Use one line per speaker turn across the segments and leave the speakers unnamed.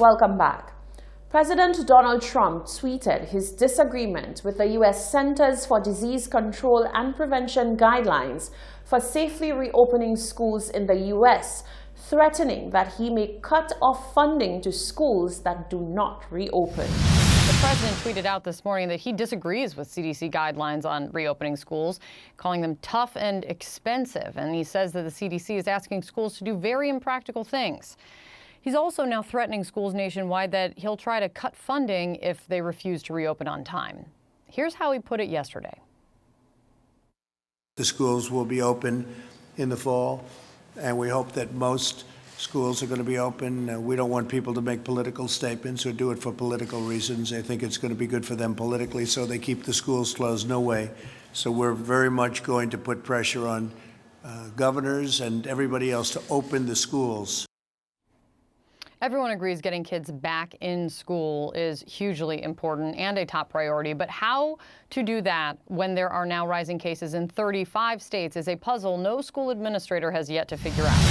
Welcome back. President Donald Trump tweeted his disagreement with the U.S. Centers for Disease Control and Prevention guidelines for safely reopening schools in the U.S., threatening that he may cut off funding to schools that do not reopen.
The president tweeted out this morning that he disagrees with CDC guidelines on reopening schools, calling them tough and expensive. And he says that the CDC is asking schools to do very impractical things. He's also now threatening schools nationwide that he'll try to cut funding if they refuse to reopen on time. Here's how he put it yesterday.
The schools will be open in the fall, and we hope that most schools are going to be open. We don't want people to make political statements or do it for political reasons. They think it's going to be good for them politically, so they keep the schools closed. No way. So we're very much going to put pressure on governors and everybody else to open the schools.
Everyone agrees getting kids back in school is hugely important and a top priority, but how to do that when there are now rising cases in 35 states is a puzzle no school administrator has yet to figure out.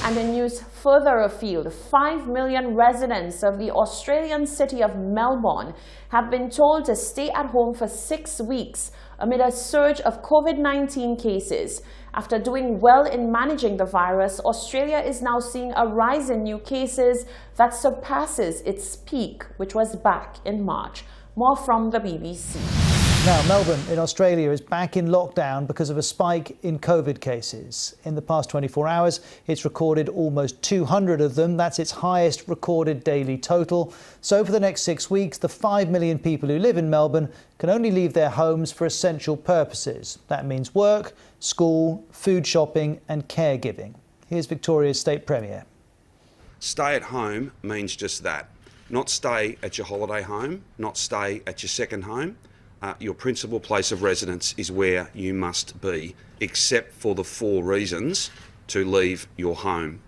And in news further afield, 5 million residents of the Australian city of Melbourne have been told to stay at home for 6 weeks amid a surge of COVID-19 cases. After doing well in managing the virus, Australia is now seeing a rise in new cases that surpasses its peak, which was back in March. More from the BBC.
Now, Melbourne in Australia is back in lockdown because of a spike in COVID cases. In the past 24 hours, it's recorded almost 200 of them. That's its highest recorded daily total. So for the next 6 weeks, the 5 million people who live in Melbourne can only leave their homes for essential purposes. That means work, school, food shopping and caregiving. Here's Victoria's State Premier.
Stay at home means just that. Not stay at your holiday home, not stay at your second home. Your principal place of residence is where you must be, except for the 4 reasons to leave your home.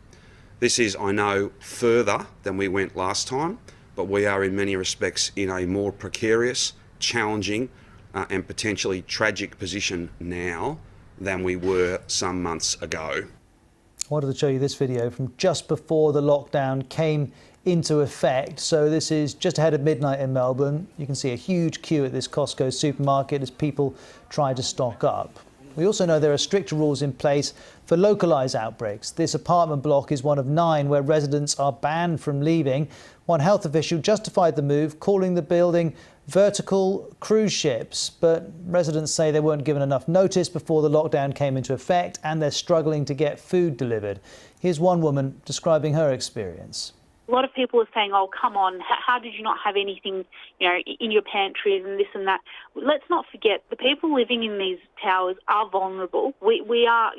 This is, I know, further than we went last time, but we are in many respects in a more precarious, challenging and potentially tragic position now than we were some months ago.
I wanted to show you this video from just before the lockdown came into effect. So this is just ahead of midnight in Melbourne. You can see a huge queue at this Costco supermarket as people try to stock up. We also know there are stricter rules in place for localised outbreaks. This apartment block is one of 9 where residents are banned from leaving. One health official justified the move, calling the building vertical cruise ships. But residents say they weren't given enough notice before the lockdown came into effect and they're struggling to get food delivered. Here's one woman describing her experience.
A lot of people are saying, oh, come on, how did you not have anything, in your pantries and this and that? Let's not forget, the people living in these towers are vulnerable. We are,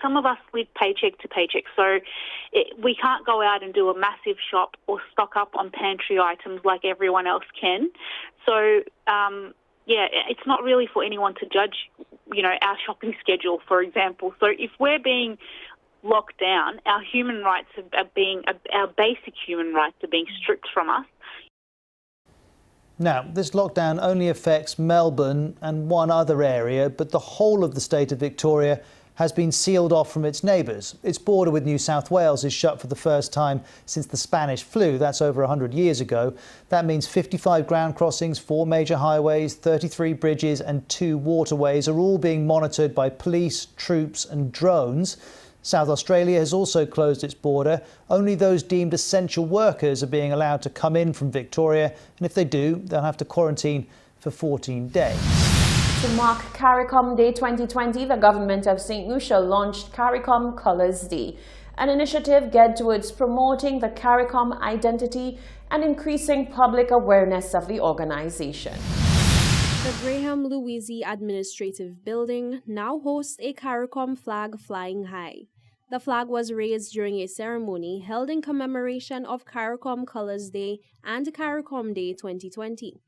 some of us live paycheck to paycheck, so we can't go out and do a massive shop or stock up on pantry items like everyone else can. So, it's not really for anyone to judge, our shopping schedule, for example. So if we're being locked down, our human rights our basic human rights are being stripped from us.
Now, this lockdown only affects Melbourne and one other area, but the whole of the state of Victoria has been sealed off from its neighbours. Its border with New South Wales is shut for the first time since the Spanish flu. That's over 100 years ago. That means 55 ground crossings, 4 major highways, 33 bridges and 2 waterways are all being monitored by police, troops and drones. South Australia has also closed its border. Only those deemed essential workers are being allowed to come in from Victoria, and if they do, they'll have to quarantine for 14 days.
To mark CARICOM Day 2020, the government of St. Lucia launched CARICOM Colours Day, an initiative geared towards promoting the CARICOM identity and increasing public awareness of the organization.
The Graham Louisi Administrative Building now hosts a CARICOM flag flying high. The flag was raised during a ceremony held in commemoration of CARICOM Colours Day and CARICOM Day 2020.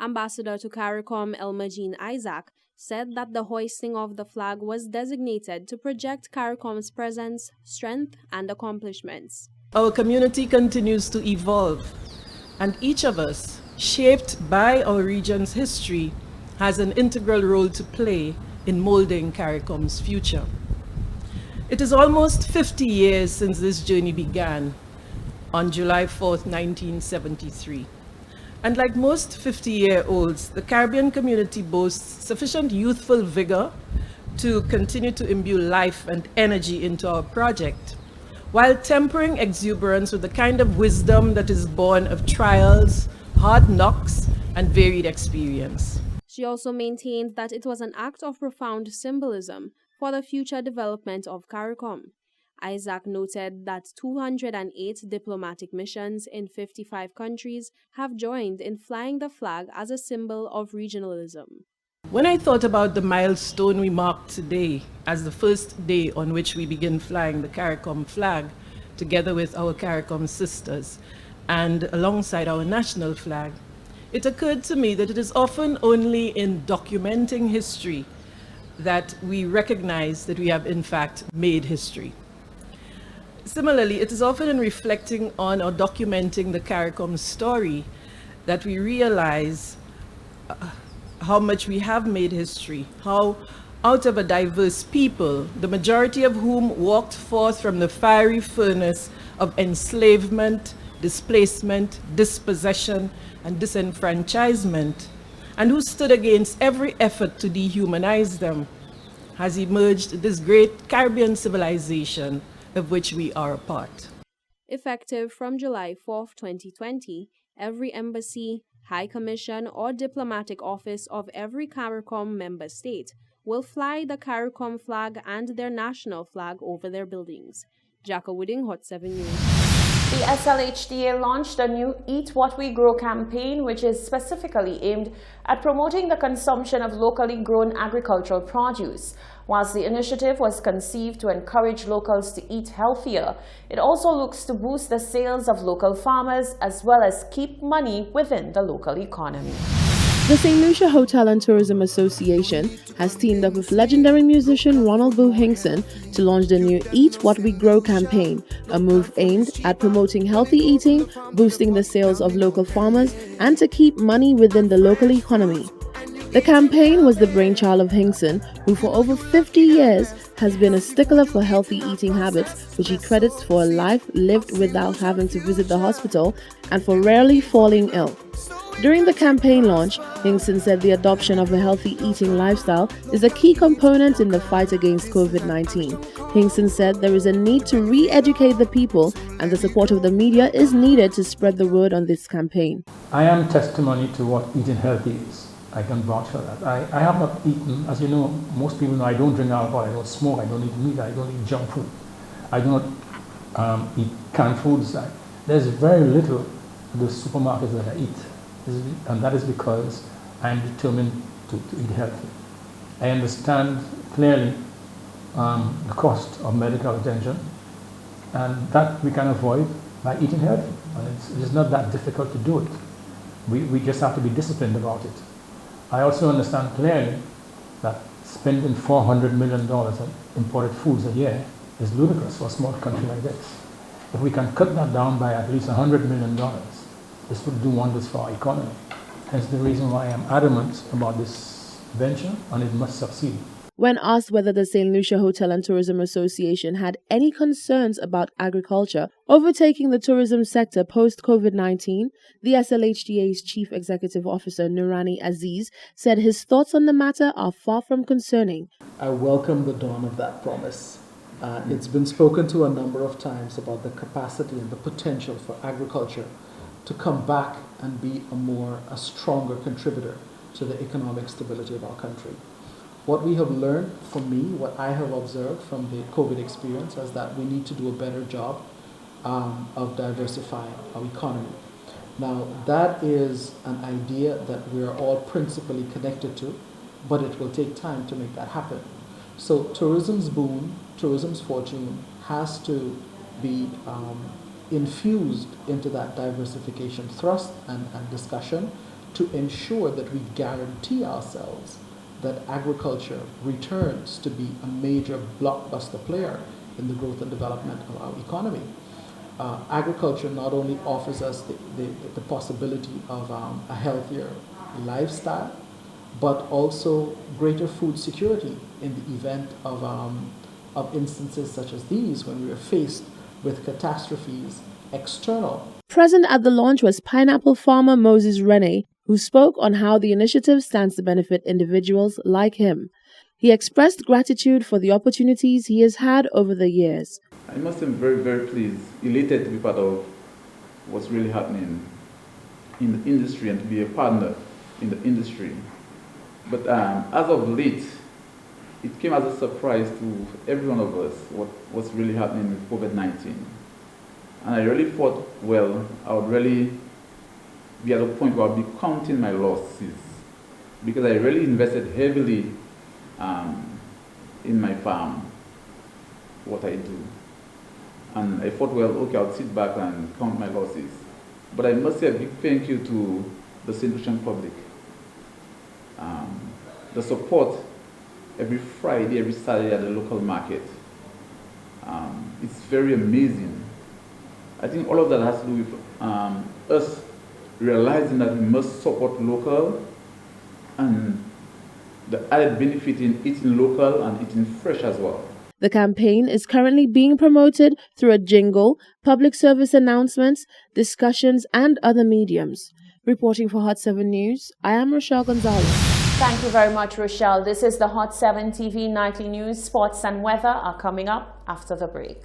Ambassador to CARICOM Elma Jean Isaac said that the hoisting of the flag was designated to project CARICOM's presence, strength and accomplishments.
Our community continues to evolve, and each of us, shaped by our region's history, has an integral role to play in molding CARICOM's future. It is almost 50 years since this journey began, on July 4th, 1973. And like most 50-year-olds, the Caribbean community boasts sufficient youthful vigor to continue to imbue life and energy into our project, while tempering exuberance with the kind of wisdom that is born of trials, hard knocks, and varied experience.
She also maintained that it was an act of profound symbolism for the future development of CARICOM. Isaac noted that 208 diplomatic missions in 55 countries have joined in flying the flag as a symbol of regionalism.
When I thought about the milestone we marked today as the first day on which we begin flying the CARICOM flag, together with our CARICOM sisters and alongside our national flag, it occurred to me that it is often only in documenting history that we recognize that we have in fact made history. Similarly, it is often in reflecting on or documenting the CARICOM story that we realize how much we have made history, how out of a diverse people, the majority of whom walked forth from the fiery furnace of enslavement, displacement, dispossession, and disenfranchisement, and who stood against every effort to dehumanize them, has emerged this great Caribbean civilization of which we are a part.
Effective from July 4th, 2020, every embassy, high commission, or diplomatic office of every CARICOM member state will fly the CARICOM flag and their national flag over their buildings. Jacka Wooding, Hot 7 News.
The SLHDA launched a new Eat What We Grow campaign, which is specifically aimed at promoting the consumption of locally grown agricultural produce. Whilst the initiative was conceived to encourage locals to eat healthier, it also looks to boost the sales of local farmers as well as keep money within the local economy.
The St. Lucia Hotel and Tourism Association has teamed up with legendary musician Ronald Boo Hinkson to launch the new Eat What We Grow campaign, a move aimed at promoting healthy eating, boosting the sales of local farmers, and to keep money within the local economy. The campaign was the brainchild of Hinkson, who for over 50 years has been a stickler for healthy eating habits, which he credits for a life lived without having to visit the hospital and for rarely falling ill. During the campaign launch, Hinkson said the adoption of a healthy eating lifestyle is a key component in the fight against COVID-19. Hinkson said there is a need to re-educate the people and the support of the media is needed to spread the word on this campaign.
I am testimony to what eating healthy is. I can vouch for that. I have not eaten, as you know, most people know I don't drink alcohol, I don't smoke, I don't eat meat, I don't eat junk food. I do not eat canned foods. There's very little in the supermarkets that I eat. And that is because I am determined to eat healthy. I understand clearly the cost of medical attention, and that we can avoid by eating healthy. And it's not that difficult to do it. We just have to be disciplined about it. I also understand clearly that spending $400 million on imported foods a year is ludicrous for a small country like this. If we can cut that down by at least $100 million, this would do wonders for our economy. Hence the reason why I am adamant about this venture, and it must succeed.
When asked whether the St. Lucia Hotel and Tourism Association had any concerns about agriculture overtaking the tourism sector post-COVID-19, the SLHDA's Chief Executive Officer Nurani Aziz said his thoughts on the matter are far from concerning.
I welcome the dawn of that promise. It's been spoken to a number of times about the capacity and the potential for agriculture to come back and be a stronger contributor to the economic stability of our country. What we have learned from me, what I have observed from the COVID experience, is that we need to do a better job of diversifying our economy. Now, that is an idea that we are all principally connected to, but it will take time to make that happen. So tourism's boom, tourism's fortune has to be infused into that diversification thrust and discussion to ensure that we guarantee ourselves that agriculture returns to be a major blockbuster player in the growth and development of our economy. Agriculture not only offers us the possibility of a healthier lifestyle, but also greater food security in the event of instances such as these, when we are faced with catastrophes, external.
Present at the launch was pineapple farmer Moses Rene, who spoke on how the initiative stands to benefit individuals like him. He expressed gratitude for the opportunities he has had over the years.
I must say I'm very, very pleased, elated to be part of what's really happening in the industry and to be a partner in the industry. But as of late, it came as a surprise to every one of us what's really happening with COVID-19. And I really thought, well, I would really be at a point where I'll be counting my losses, because I really invested heavily in my farm, what I do. And I thought, well, okay, I'll sit back and count my losses. But I must say a big thank you to the St. Lucian public. The support every Friday, every Saturday at the local market. It's very amazing. I think all of that has to do with us realizing that we must support local, and the added benefit in eating local and eating fresh as well.
The campaign is currently being promoted through a jingle, public service announcements, discussions, and other mediums. Reporting for Hot 7 News, I am Rochelle Gonzalez.
Thank you very much, Rochelle. This is the Hot 7 TV Nightly News. Sports and weather are coming up after the break.